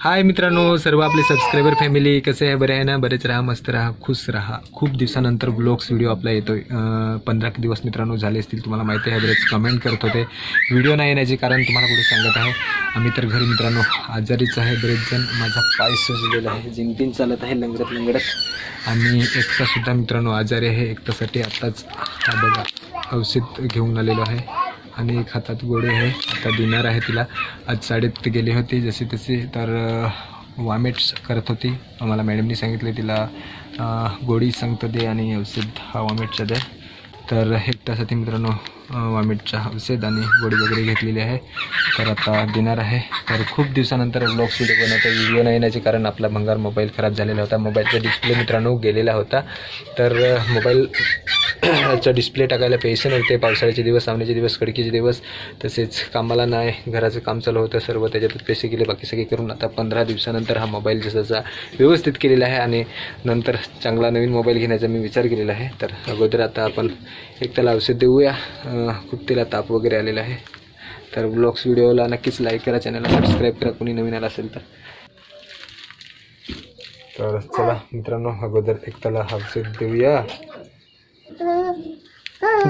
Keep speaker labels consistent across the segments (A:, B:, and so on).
A: हाय मित्रांनो, सर्व आपले सबस्क्रायबर फॅमिली कसे आहे? बरे आहे ना? बरेच राहा, मस्त राहा, खुश राहा. खूप दिवसानंतर ब्लॉग्स व्हिडिओ आपला येतोय. 15 दिवस मित्रांनो झाले असतील. तुम्हाला माहिती आहे, बरेच कमेंट करत होते व्हिडिओ नाही येण्याचे कारण. तुम्हाला पुढे सांगत आहे, आम्ही तर घरी मित्रांनो आजारीच आहे. बरेच जण, माझा पाय सुजलेला आहे, जिंकून चालत आहे लंगडत लंगडत. आणि एकटासुद्धा मित्रांनो आजारी आहे. एकटासाठी आत्ताच हा बघा औषध घेऊन आलेलो आहे आणि एक हातात गोळी आहे. आता देणार आहे तिला. आज शाळेत गेली होती जशी तशी, तर वॉमिट्स करत होती. आम्हाला मॅडमनी सांगितले तिला गोळी सांगतो दे आणि औषध हा वॉमिटचा दे. तर एकट्यासाठी मित्रांनो वॉमिटचा औषध आणि गोळी वगैरे घेतलेली आहे. तर आता देणार आहे. तर खूप दिवसानंतर ब्लॉग्स व्हिडिओ बनवतो. व्हिडिओ नाही येण्याचे कारण आपला भंगार मोबाईल खराब झालेला होता. मोबाईलचा डिस्प्ले मित्रांनो गेलेला होता. तर मोबाईल चा डिस्प्ले टाकायला पैसे नव्हते. पावसाळ्याचे दिवस, सावनेचे दिवस, खडकीचे दिवस, तसेच कामाला नाही, घराचं काम चालू होतं सर्व, त्याच्यातच पैसे गेले. बाकी सगळे करून आता 15 दिवसानंतर हा मोबाईल जसा व्यवस्थित केलेला आहे आणि नंतर चांगला नवीन मोबाईल घेण्याचा मी विचार केलेला आहे. तर अगोदर आता आपण एक त्याला औषध देऊया. खूप त्याला ताप वगैरे आलेला आहे. तर ब्लॉग्स व्हिडिओला नक्कीच लाईक करा, चॅनलला सबस्क्राईब करा कोणी नवीन आला असेल तर. तर चला मित्रांनो, अगोदर एक त्याला औषध देऊया.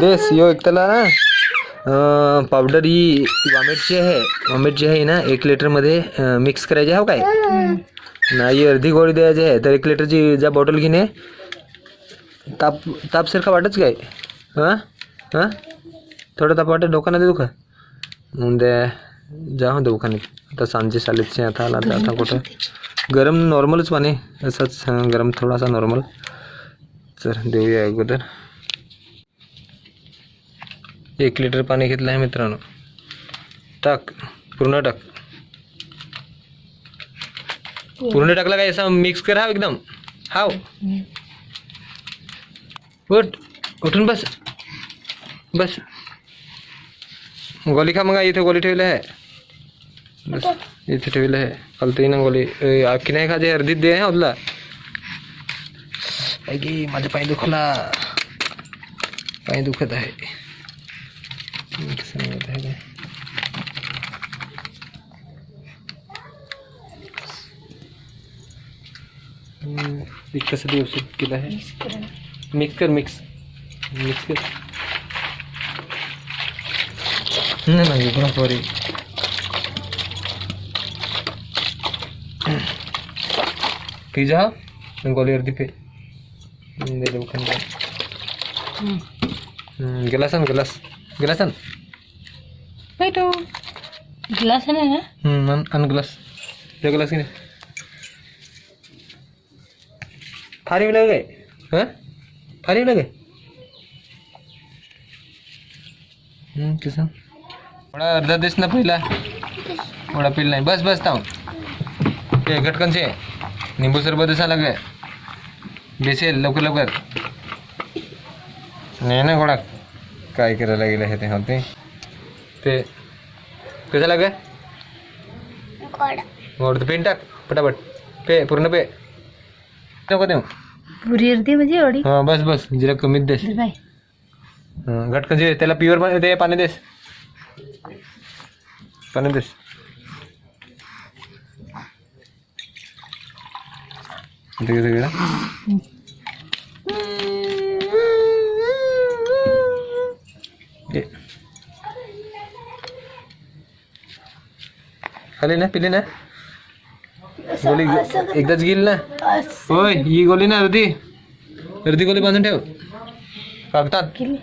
A: देस यो एक त्याला पावडर ही वॉमिटची आहे ना, 1 लिटरमध्ये मिक्स करायची आहे. काय नाही, अर्धी गोळी द्यायची आहे. तर 1 लिटरची ज्या बॉटल घेणे. तापसारखा वाटच काय? हां हां थोडं ताप वाटत, डोका नाही दुखा द्या, जा दवाखान्यात. आता सांजे सालेचे आता आला तर आता कुठं गरम नॉर्मलच पाणी, असंच गरम थोडासा नॉर्मल. तर देऊया अगोदर. 1 लिटर पाणी घेतलं आहे मित्रांनो. टाक, पूर्ण टाक. पूर्ण टाकला काय? असं मिक्स करा एकदम. हाव उठून बस बस. गोली खा. मग इथे गोली ठेवली आहे. बस इथे ठेवलं आहे. फालतू ना गोली आखी नाही खाते. अर्धीच दे आहे आपला. की माझा पाय दुखला, पाय दुखत आहे. कसं औषध केलं आहे? मिक्स कर. नाही सॉरी. पिझ्झा गोली अर्धी पे दे दवाखान्यात. गिलासन
B: बैठो. गिलास है ना?
A: अन गिलास दे. गिलास की फारी में लगे. हाँ फारी में लगे. किसान थोडा अर्धा देश ना पहिला. थोडा पिल नाही. बस बस थांब. ते घटकन से निंबू सरबत असा लगे बेसेल लवकर लवकर. नाही ना गोळा काय करायला गेलं हे. ते होते ते कसं लागे गोड. तर पेन टाक पटापट. पे पूर्ण पे नको देऊ.
B: पुरी अर्धी म्हणजे एवढी.
A: हां बस बस, जरा कमीच देस. घटकन से त्याला प्युअर पाणी दे. पाणी देस. सगळं खाली ना, पिली ना गोली. एकदाच गेली ना. होय ही गोली ना अर्धी गोली बांधून ठेव. कागदात ठेव.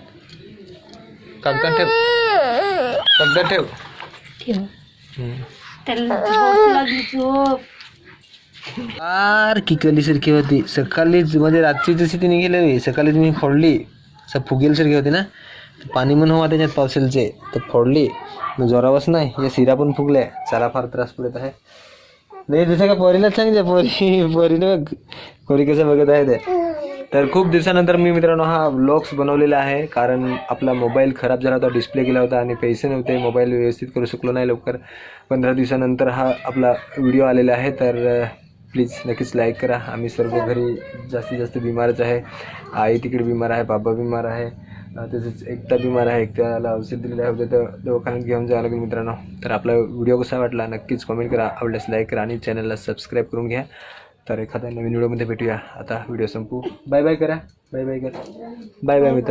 A: किकली सारखी होती सकाळीच, म्हणजे रात्री जशी ती निघेली सकाळीच मी फोडली. असं फुगेल सारखी होती ना. पाणी म्हणून हवा त्याच्यात पावसाळचे, तर फोडली. जोरावच नाही, या शिरा पण फुगल्या. चाला फार त्रास पडत आहे. नाही जसं का पोरीलाच सांगितलं. पोरीने बघ पोरी कसं बघत आहे ते. तर खूप दिवसानंतर मी मित्रांनो हा व्लॉग्स बनवलेला आहे. कारण आपला मोबाईल खराब झाला होता, डिस्प्ले गेला होता आणि पैसे नव्हते. मोबाईल व्यवस्थित करू शकलो नाही लवकर. 15 दिवसानंतर हा आपला व्हिडिओ आलेला आहे. तर प्लीज नक्कीच लाईक करा. आम्ही सर्व घरी जास्तीत जास्त बिमारच आहे. आई तिकडे बिमार आहे, बाबा बिमार आहे. तसेच एकटा बिमार आहे, त्याला औषध दिलेलं आहे, तर दवाखान्यात घेऊन जावं लागेल मित्रांनो. तर आपला व्हिडिओ कसा वाटला नक्कीच कमेंट करा, आवडल्यास लाईक करा आणि चॅनलला सबस्क्राईब करून घ्या. तर एखाद्या नवीन व्हिडिओमध्ये भेटूया. आता व्हिडिओ संपू. बाय बाय करा. बाय बाय करा. बाय बाय मित्र.